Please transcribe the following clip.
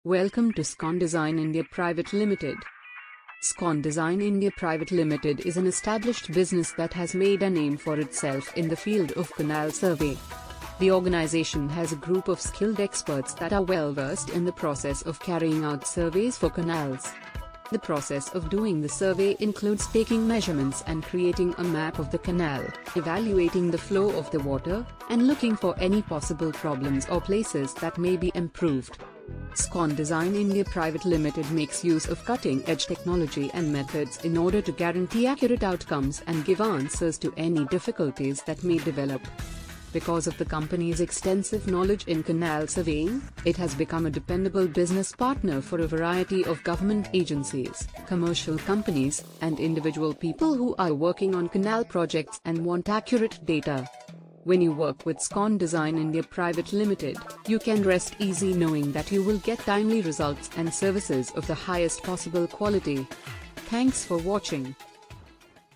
Welcome to SCON Design India Private Limited. SCON Design India Private Limited is an established business that has made a name for itself in the field of canal survey. The organization has a group of skilled experts that are well versed in the process of carrying out surveys for canals. The process of doing the survey includes taking measurements and creating a map of the canal, evaluating the flow of the water, and looking for any possible problems or places that may be improved. SCON Design India Private Limited makes use of cutting-edge technology and methods in order to guarantee accurate outcomes and give answers to any difficulties that may develop. Because of the company's extensive knowledge in canal surveying, it has become a dependable business partner for a variety of government agencies, commercial companies, and individual people who are working on canal projects and want accurate data. When you work with SCON Design India Private Limited, you can rest easy knowing that you will get timely results and services of the highest possible quality. Thanks for watching.